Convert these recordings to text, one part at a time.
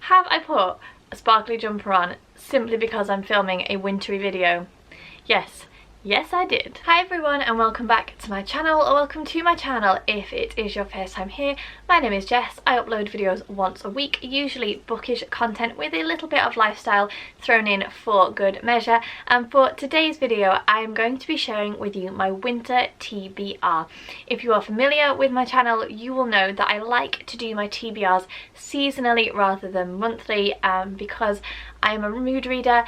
Have I put a sparkly jumper on simply because I'm filming a wintry video? Yes. Yes, I did. Hi everyone and welcome back to my channel, or welcome to my channel if it is your first time here. My name is Jess. I upload videos once a week, usually bookish content with a little bit of lifestyle thrown in for good measure. And for today's video I am going to be sharing with you my winter TBR. If you are familiar with my channel, you will know that I like to do my TBRs seasonally rather than monthly because I am a mood reader,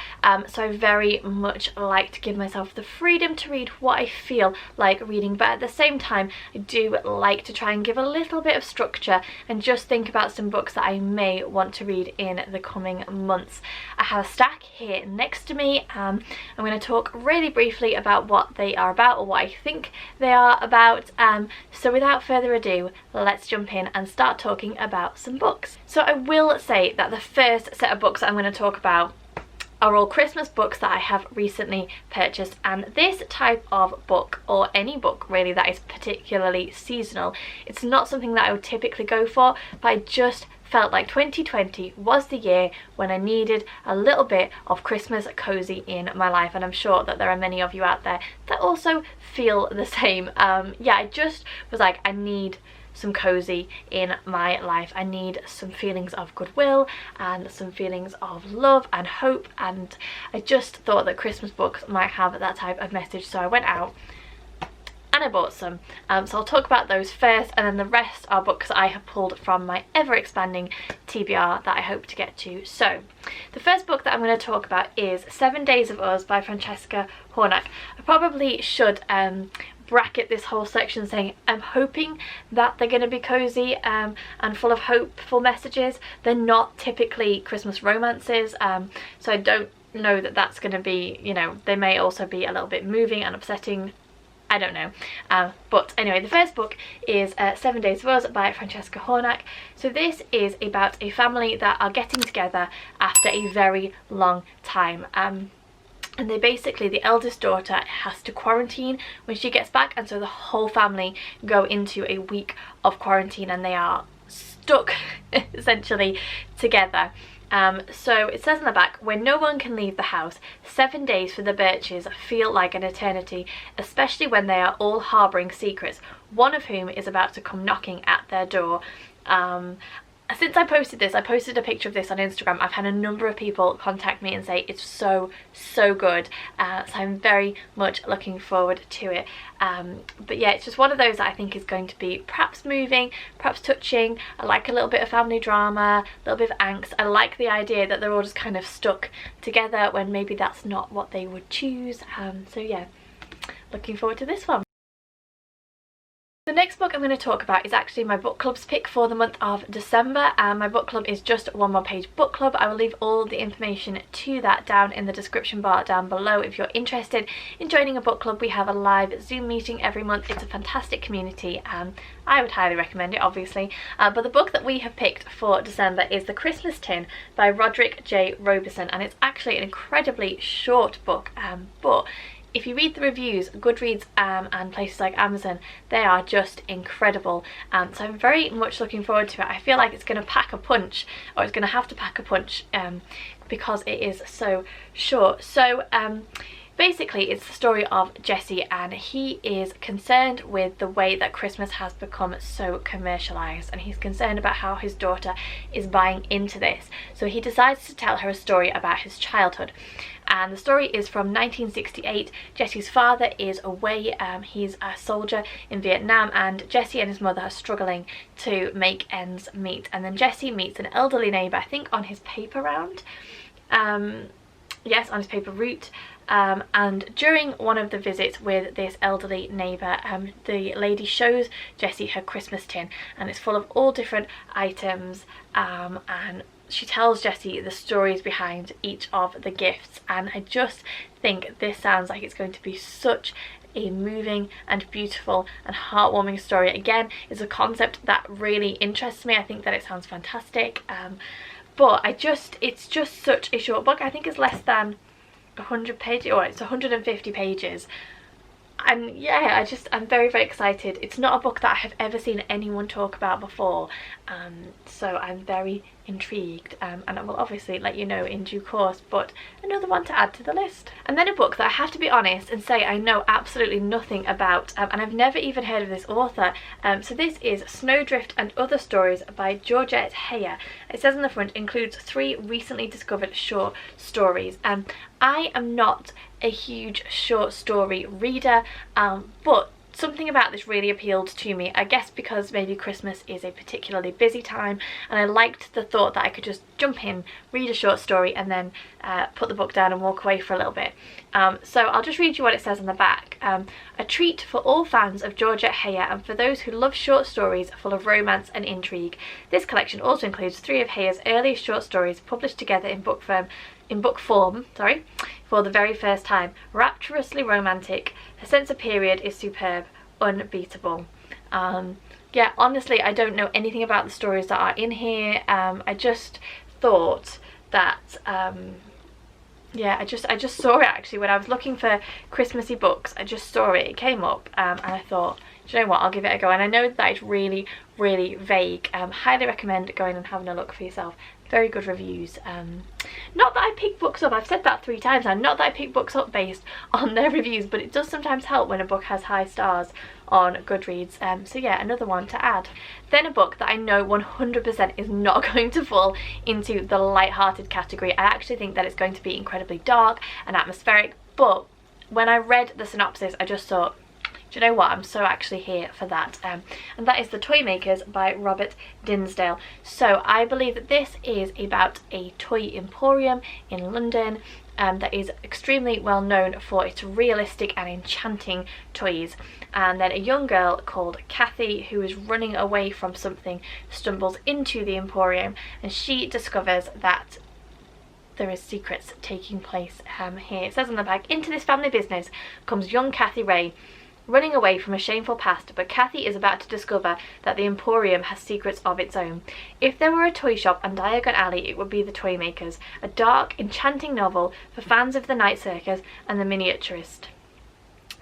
so I very much like to give myself the freedom to read what I feel like reading, but at the same time I do like to try and give a little bit of structure and just think about some books that I may want to read in the coming months. I have a stack here next to me. I'm going to talk really briefly about what they are about, or what I think they are about, so without further ado, let's jump in and start talking about some books. So I will say that the first set of books that I'm going to talk about are all Christmas books that I have recently purchased, and this type of book, or any book really that is particularly seasonal, it's not something that I would typically go for, but I just felt like 2020 was the year when I needed a little bit of Christmas cozy in my life, and I'm sure that there are many of you out there that also feel the same. Yeah, I just was like, I need some cozy in my life. I need some feelings of goodwill and some feelings of love and hope, and I just thought that Christmas books might have that type of message, so I went out and I bought some. So I'll talk about those first, and then the rest are books that I have pulled from my ever-expanding TBR that I hope to get to. So the first book that I'm going to talk about is 7 Days of Us by Francesca Hornack. I probably should bracket this whole section saying I'm hoping that they're going to be cozy and full of hopeful messages. They're not typically Christmas romances, so I don't know that that's going to be, you know, they may also be a little bit moving and upsetting. I don't know. But anyway, the first book is 7 Days of Us by Francesca Hornack. So this is about a family that are getting together after a very long time. And they basically, the eldest daughter has to quarantine when she gets back, and so the whole family go into a week of quarantine and they are stuck essentially together. So it says on the back, when no one can leave the house, 7 days for the Birches feel like an eternity, especially when they are all harbouring secrets, one of whom is about to come knocking at their door. Since I posted this, I posted a picture of this on Instagram. I've had a number of people contact me and say it's so good, so I'm very much looking forward to it. But yeah, it's just one of those that I think is going to be perhaps moving, perhaps touching. I like a little bit of family drama, a little bit of angst. I like the idea that they're all just kind of stuck together when maybe that's not what they would choose. So yeah, looking forward to this one. The next book I'm going to talk about is actually my book club's pick for the month of December, and my book club is just One More Page Book Club. I will leave all the information to that down in the description bar down below if you're interested in joining a book club. We have a live Zoom meeting every month. It's a fantastic community and I would highly recommend it, obviously. But the book that we have picked for December is The Christmas Tin by Roderick J. Robeson, and it's actually an incredibly short book, but if you read the reviews, Goodreads and places like Amazon, they are just incredible. So I'm very much looking forward to it. I feel like it's going to pack a punch, or it's going to have to pack a punch because it is so short. So basically it's the story of Jesse, and he is concerned with the way that Christmas has become so commercialised, and he's concerned about how his daughter is buying into this. So he decides to tell her a story about his childhood. And the story is from 1968. Jesse's father is away, he's a soldier in Vietnam, and Jesse and his mother are struggling to make ends meet. And then Jesse meets an elderly neighbour, I think on his paper round. Yes, on his paper route. And during one of the visits with this elderly neighbour, the lady shows Jesse her Christmas tin, and it's full of all different items, and she tells Jesse the stories behind each of the gifts, and I just think this sounds like it's going to be such a moving and beautiful and heartwarming story. Again, it's a concept that really interests me. I think that it sounds fantastic, but it's just such a short book. I think it's less than 100 pages, or it's 150 pages. And yeah, I'm very excited. It's not a book that I have ever seen anyone talk about before, so I'm very intrigued, and I will obviously let you know in due course, but another one to add to the list. And then a book that I have to be honest and say I know absolutely nothing about, and I've never even heard of this author. So this is Snowdrift and Other Stories by Georgette Heyer. It says on the front, includes 3 recently discovered short stories. I am not a huge short story reader, but something about this really appealed to me, I guess because maybe Christmas is a particularly busy time, and I liked the thought that I could just jump in, read a short story, and then put the book down and walk away for a little bit. So I'll just read you what it says on the back. A treat for all fans of Georgette Heyer and for those who love short stories full of romance and intrigue. This collection also includes 3 of Heyer's earliest short stories published together in book form, for the very first time. Rapturously romantic, her sense of period is superb, unbeatable. Yeah, honestly, I don't know anything about the stories that are in here. I just thought that yeah, I just saw it actually when I was looking for Christmassy books. I just saw it came up, and I thought, do you know what, I'll give it a go. And I know that it's really vague. Highly recommend going and having a look for yourself. Very good reviews. Not that I pick books up, I've said that 3 times now, not that I pick books up based on their reviews, but it does sometimes help when a book has high stars on Goodreads. So yeah, another one to add. Then a book that I know 100% is not going to fall into the light-hearted category. I actually think that it's going to be incredibly dark and atmospheric, but when I read the synopsis I just thought, do you know what, I'm so actually here for that. And that is The Toymakers by Robert Dinsdale. So I believe that this is about a toy emporium in London that is extremely well known for its realistic and enchanting toys. And then a young girl called Kathy, who is running away from something, stumbles into the emporium, and she discovers that there is secrets taking place here. It says on the back, into this family business comes young Kathy Ray, running away from a shameful past, but Kathy is about to discover that the Emporium has secrets of its own. If there were a toy shop on Diagon Alley, it would be The Toymakers, a dark, enchanting novel for fans of the night circus and the miniaturist.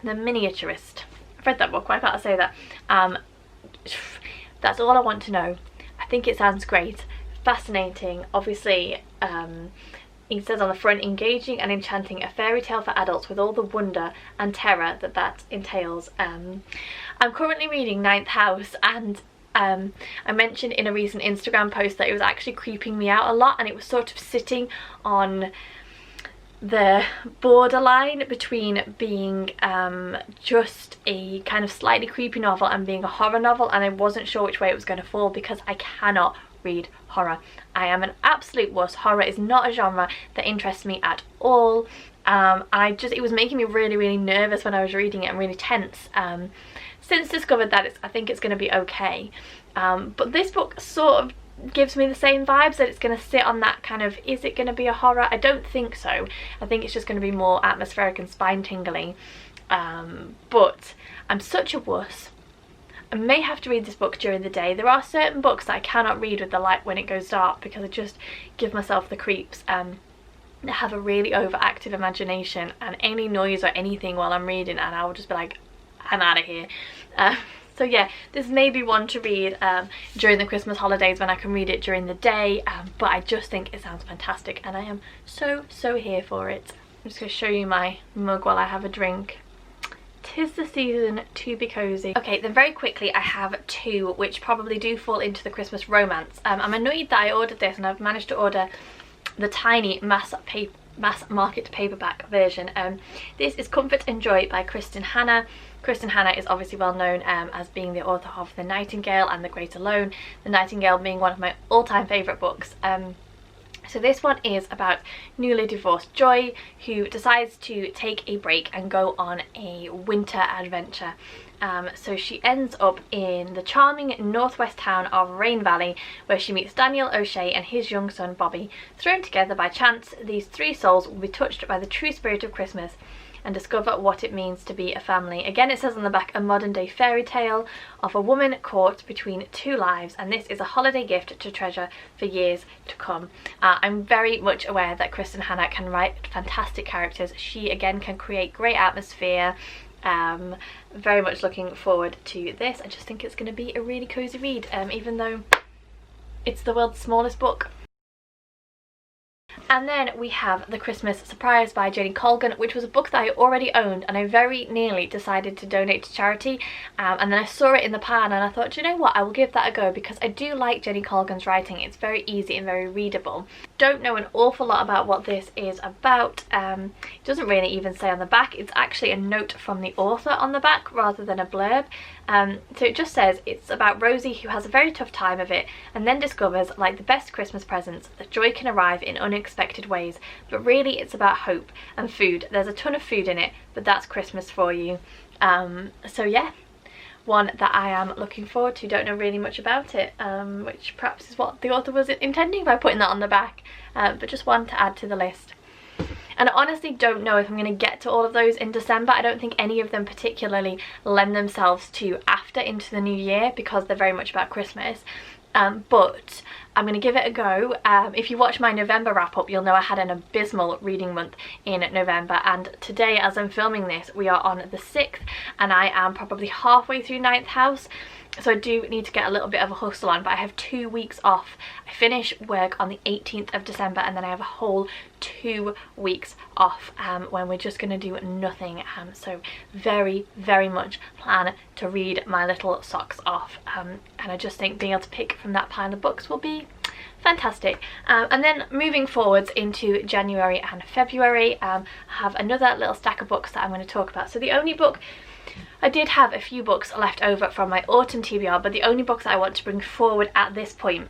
The miniaturist. I've read that book, why can't I say that? That's all I want to know. I think it sounds great, fascinating, obviously. It says on the front, engaging and enchanting, a fairy tale for adults with all the wonder and terror that entails. I'm currently reading Ninth House, and I mentioned in a recent Instagram post that it was actually creeping me out a lot, and it was sort of sitting on the borderline between being just a kind of slightly creepy novel and being a horror novel, and I wasn't sure which way it was going to fall because I cannot read horror. I am an absolute wuss. Horror is not a genre that interests me at all. It was making me really nervous when I was reading it and really tense. Since discovered that I think it's going to be okay. But this book sort of gives me the same vibes, that it's going to sit on that kind of, is it going to be a horror? I don't think so. I think it's just going to be more atmospheric and spine tingling. But I'm such a wuss. I may have to read this book during the day. There are certain books that I cannot read with the light when it goes dark because I just give myself the creeps. I have a really overactive imagination, and any noise or anything while I'm reading and I will just be like, I'm out of here. So yeah, this may be one to read during the Christmas holidays when I can read it during the day, but I just think it sounds fantastic and I am so here for it. I'm just going to show you my mug while I have a drink. 'Tis the season to be cozy. Okay, then very quickly I have 2 which probably do fall into the Christmas romance. I'm annoyed that I ordered this and I've managed to order the tiny mass market paperback version. This is Comfort and Joy by Kristen Hannah. Kristen Hannah is obviously well known as being the author of The Nightingale and The Great Alone, The Nightingale being one of my all-time favourite books. So this one is about newly divorced Joy, who decides to take a break and go on a winter adventure. So she ends up in the charming northwest town of Rain Valley, where she meets Daniel O'Shea and his young son Bobby. Thrown together by chance, these 3 souls will be touched by the true spirit of Christmas and discover what it means to be a family. Again, it says on the back, a modern day fairy tale of a woman caught between 2 lives, and this is a holiday gift to treasure for years to come. I'm very much aware that Kristen Hannah can write fantastic characters. She again can create great atmosphere. Very much looking forward to this. I just think it's going to be a really cozy read, even though It's the world's smallest book. And then we have The Christmas Surprise by Jenny Colgan, which was a book that I already owned and I very nearly decided to donate to charity, and then I saw it in the pan and I thought, do you know what, I will give that a go because I do like Jenny Colgan's writing. It's very easy and very readable. Don't know an awful lot about what this is about. It doesn't really even say on the back. It's actually a note from the author on the back rather than a blurb. So it just says it's about Rosie, who has a very tough time of it and then discovers, like the best Christmas presents, that joy can arrive in unexpected ways. But really it's about hope and food. There's a ton of food in it, but that's Christmas for you. So yeah, one that I am looking forward to. Don't know really much about it, which perhaps is what the author was intending by putting that on the back, but just one to add to the list. And I honestly don't know if I'm going to get to all of those in December. I don't think any of them particularly lend themselves to after into the new year because they're very much about Christmas. But I'm going to give it a go. If you watch my November wrap up, you'll know I had an abysmal reading month in November, and today as I'm filming this we are on the 6th and I am probably halfway through Ninth House. So I do need to get a little bit of a hustle on, but I have 2 weeks off. I finish work on the 18th of December and then I have a whole 2 weeks off when we're just going to do nothing. So very, very much plan to read my little socks off. And I just think being able to pick from that pile of books will be fantastic. And then moving forwards into January and February, I have another little stack of books that I'm going to talk about. So the only book, I did have a few books left over from my autumn TBR, but the only book that I want to bring forward at this point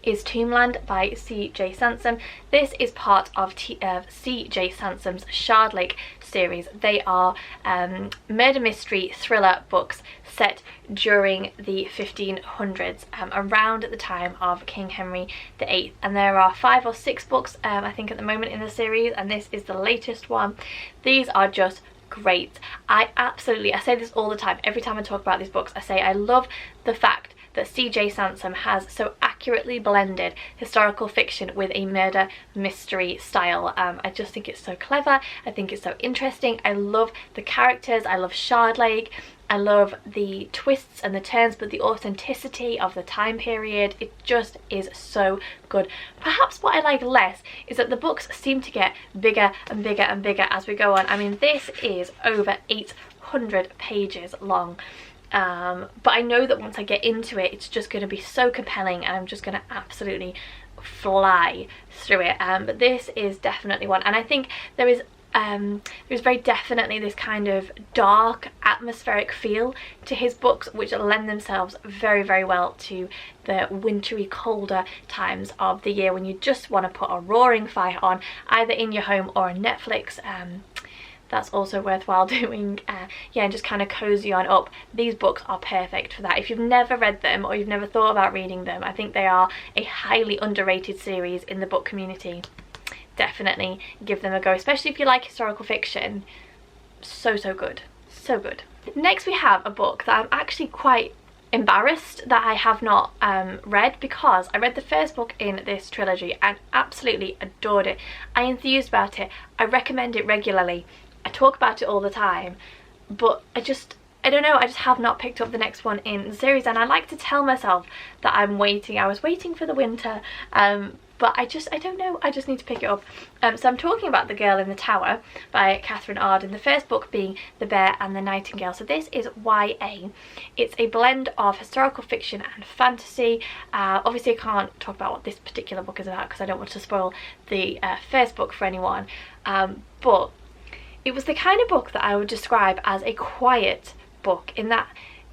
is Tombland by C.J. Sansom. This is part of C.J. Sansom's Shardlake series. They are murder mystery thriller books set during the 1500s, around the time of King Henry VIII. And there are 5 or 6 books, I think, at the moment in the series, and this is the latest one. These are just great. I say this all the time. Every time I talk about these books, I say I love the fact that C.J. Sansom has so accurately blended historical fiction with a murder mystery style. I just think it's so clever. I think it's so interesting. I love the characters. I love Shardlake. I love the twists and the turns, but the authenticity of the time period, it just is so good. Perhaps what I like less is that the books seem to get bigger and bigger and bigger as we go on. I mean, this is over 800 pages long. But I know that once I get into it, it's just going to be so compelling and I'm just going to absolutely fly through it. But this is definitely one, and I think there's very definitely this kind of dark atmospheric feel to his books, which lend themselves very, very well to the wintry, colder times of the year when you just want to put a roaring fire on, either in your home or on Netflix. That's also worthwhile doing. Yeah, and just kind of cozy on up. These books are perfect for that. If you've never read them or you've never thought about reading them, I think they are a highly underrated series in the book community. Definitely give them a go, especially if you like historical fiction. So good, so good. Next we have a book that I'm actually quite embarrassed that I have not read, because I read the first book in this trilogy and absolutely adored it. I enthused about it. I recommend it regularly. I talk about it all the time, but I don't know, I just have not picked up the next one in the series, and I like to tell myself that I'm waiting. I was waiting for the winter, but I don't know, I just need to pick it up. So I'm talking about The Girl in the Tower by Catherine Arden, the first book being The Bear and the Nightingale. So this is YA. It's a blend of historical fiction and fantasy. Obviously I can't talk about what this particular book is about because I don't want to spoil the first book for anyone, but it was the kind of book that I would describe as a quiet book, in that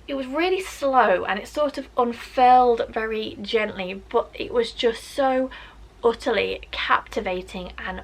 it was really slow and it sort of unfurled very gently, but it was just so utterly captivating, and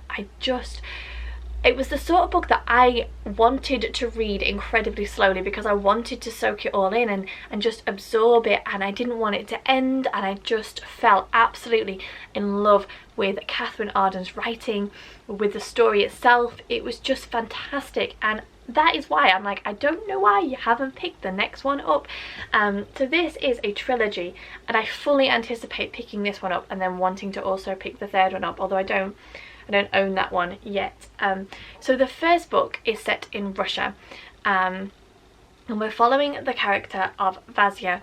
it was the sort of book that I wanted to read incredibly slowly because I wanted to soak it all in and just absorb it, and I didn't want it to end, and I just fell absolutely in love with Catherine Arden's writing, with the story itself. It was just fantastic, and that is why I'm like, I don't know why you haven't picked the next one up. So this is a trilogy, and I fully anticipate picking this one up and then wanting to also pick the third one up, although I don't own that one yet. So the first book is set in Russia, and we're following the character of Vasya,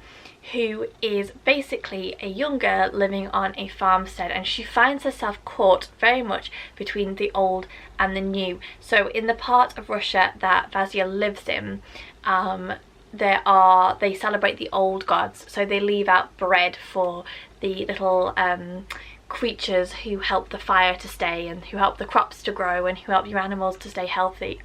who is basically a young girl living on a farmstead, and she finds herself caught very much between the old and the new. So in the part of Russia that Vasya lives in, they celebrate the old gods, so they leave out bread for the little creatures who help the fire to stay and who help the crops to grow and who help your animals to stay healthy.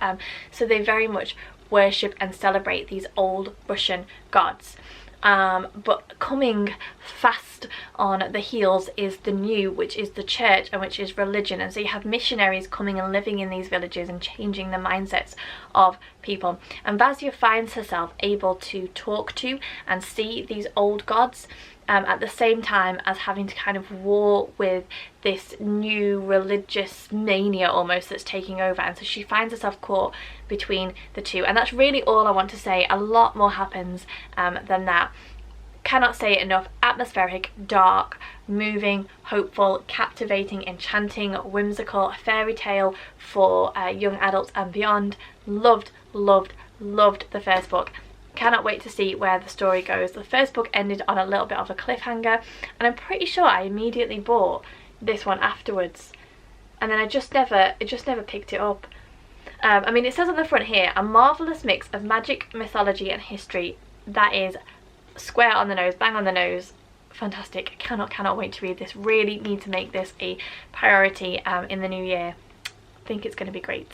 So they very much worship and celebrate these old Russian gods. But coming fast on the heels is the new, which is the church and which is religion. And so you have missionaries coming and living in these villages and changing the mindsets of people. And Vasya finds herself able to talk to and see these old gods, at the same time as having to kind of war with this new religious mania almost that's taking over. And so she finds herself caught between the two, and that's really all I want to say. A lot more happens than that. Cannot say it enough. Atmospheric, dark, moving, hopeful, captivating, enchanting, whimsical, a fairy tale for young adults and beyond. Loved the first book. Cannot wait to see where the story goes. The first book ended on a little bit of a cliffhanger, and I'm pretty sure I immediately bought this one afterwards, and then it just never picked it up. I mean, it says on the front here, a marvellous mix of magic, mythology and history. That is square on the nose, bang on the nose. Fantastic. Cannot wait to read this. Really need to make this a priority in the new year. I think it's going to be great.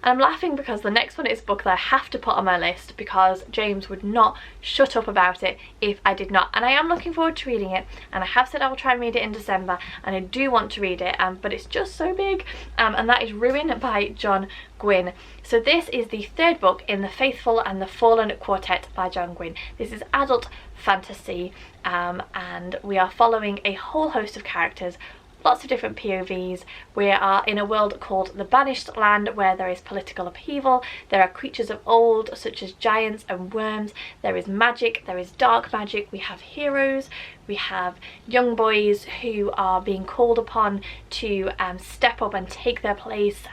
And I'm laughing because the next one is a book that I have to put on my list because James would not shut up about it if I did not. And I am looking forward to reading it, and I have said I will try and read it in December, and I do want to read it, but it's just so big, and that is Ruin by John Gwynne. So this is the third book in the Faithful and the Fallen Quartet by John Gwynne. This is adult fantasy, and we are following a whole host of characters, lots of different POVs. We are in a world called the Banished Land, where there is political upheaval. There are creatures of old such as giants and worms. There is magic, there is dark magic. We have heroes, we have young boys who are being called upon to step up and take their place.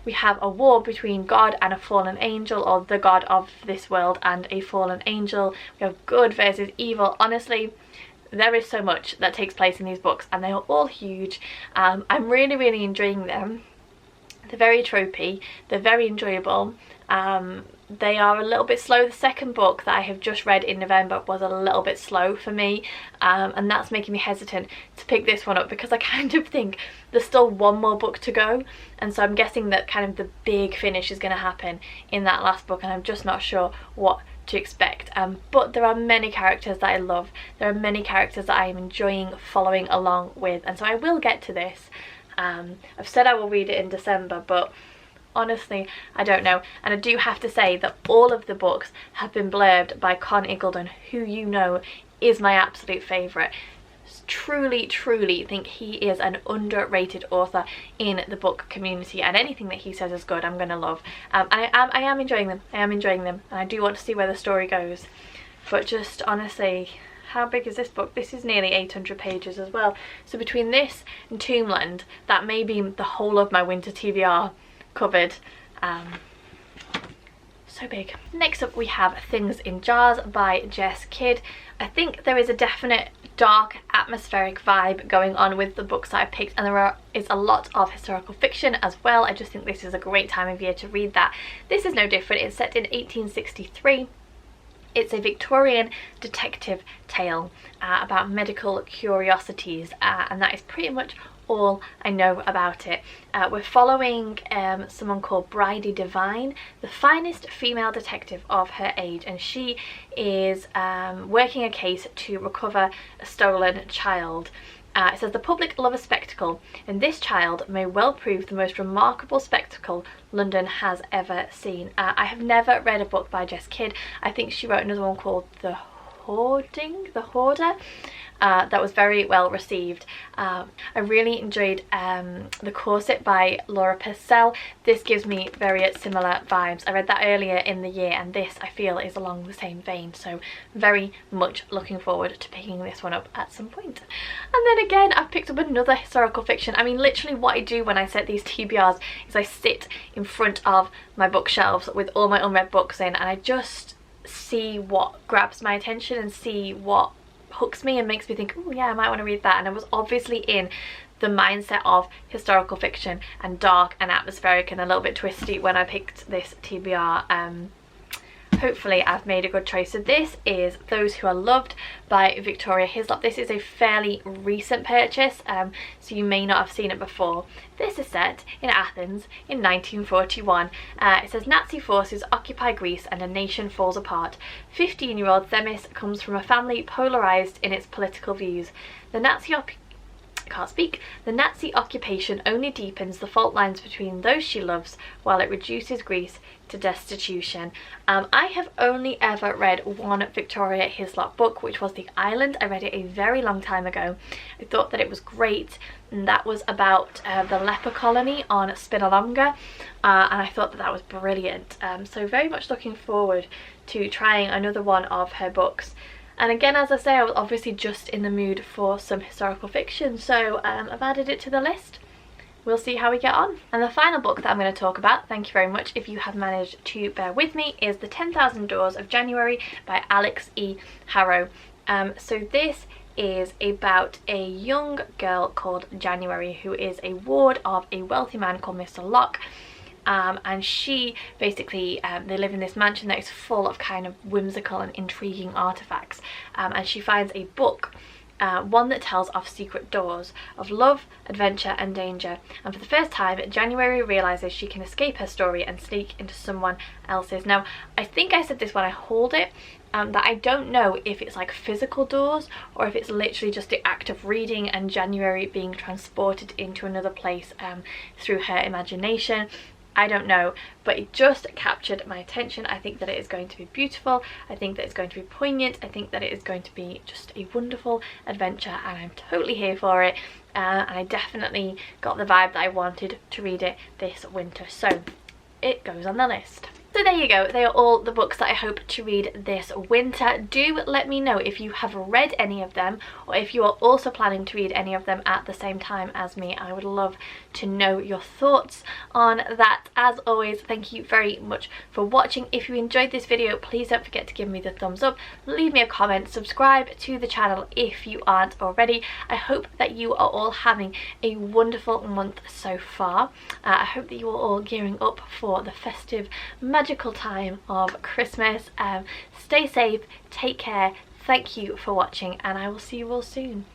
We have a war between God and a fallen angel, or the god of this world and a fallen angel. We have good versus evil. Honestly, there is so much that takes place in these books, and they are all huge. I'm really enjoying them. They're very tropey, they're very enjoyable. They are a little bit slow. The second book that I have just read in November was a little bit slow for me, and that's making me hesitant to pick this one up because I kind of think there's still one more book to go, and so I'm guessing that kind of the big finish is going to happen in that last book, and I'm just not sure what to expect. But there are many characters that I love. There are many characters that I am enjoying following along with, and so I will get to this. I've said I will read it in December, but honestly I don't know. And I do have to say that all of the books have been blurbed by Con Iggulden, who you know is my absolute favourite. Truly think he is an underrated author in the book community, and anything that he says is good I'm gonna love. And I am enjoying them, and I do want to see where the story goes. But just honestly, how big is this book? This is nearly 800 pages as well. So between this and Tombland, that may be the whole of my winter TBR covered. So big. Next up we have Things in Jars by Jess Kidd. I think there is a definite dark atmospheric vibe going on with the books that I picked, and there is a lot of historical fiction as well. I just think this is a great time of year to read that. This is no different. It's set in 1863. It's a Victorian detective tale about medical curiosities, and that is pretty much all I know about it. We're following someone called Bridie Devine, the finest female detective of her age, and she is working a case to recover a stolen child. It says the public love a spectacle, and this child may well prove the most remarkable spectacle London has ever seen. I have never read a book by Jess Kidd. I think she wrote another one called The Hoarder. That was very well received. I really enjoyed The Corset by Laura Purcell. This gives me very similar vibes. I read that earlier in the year, and this I feel is along the same vein, so very much looking forward to picking this one up at some point. And then again, I've picked up another historical fiction. I mean, literally what I do when I set these TBRs is I sit in front of my bookshelves with all my unread books in, and I just see what grabs my attention and see what hooks me and makes me think, oh yeah, I might want to read that. And I was obviously in the mindset of historical fiction and dark and atmospheric and a little bit twisty when I picked this TBR. Hopefully I've made a good choice. So this is Those Who Are Loved by Victoria Hislop. This is a fairly recent purchase, so you may not have seen it before. This is set in Athens in 1941. It says Nazi forces occupy Greece and a nation falls apart. 15-year-old Themis comes from a family polarised in its political views. The Nazi occupation only deepens the fault lines between those she loves, while it reduces Greece to destitution. I have only ever read one Victoria Hislop book, which was The Island. I read it a very long time ago. I thought that it was great, and that was about the leper colony on Spinalonga, and I thought that that was brilliant. So very much looking forward to trying another one of her books. And again, as I say, I was obviously just in the mood for some historical fiction, so I've added it to the list. We'll see how we get on. And the final book that I'm going to talk about, thank you very much if you have managed to bear with me, is The 10,000 Doors of January by Alex E. Harrow. So this is about a young girl called January who is a ward of a wealthy man called Mr. Locke. And she basically, they live in this mansion that is full of kind of whimsical and intriguing artifacts, and she finds a book, one that tells of secret doors, of love, adventure and danger, and for the first time January realises she can escape her story and sneak into someone else's. Now I think I said this when I hauled it, that I don't know if it's like physical doors or if it's literally just the act of reading and January being transported into another place through her imagination. I don't know, but it just captured my attention. I think that it is going to be beautiful. I think that it's going to be poignant. I think that it is going to be just a wonderful adventure, and I'm totally here for it. And I definitely got the vibe that I wanted to read it this winter, so it goes on the list. So there you go, they are all the books that I hope to read this winter. Do let me know if you have read any of them, or if you are also planning to read any of them at the same time as me. I would love to know your thoughts on that. As always, thank you very much for watching. If you enjoyed this video, please don't forget to give me the thumbs up, leave me a comment, subscribe to the channel if you aren't already. I hope that you are all having a wonderful month so far. I hope that you are all gearing up for the festive, magical time of Christmas. Stay safe, take care, thank you for watching, and I will see you all soon.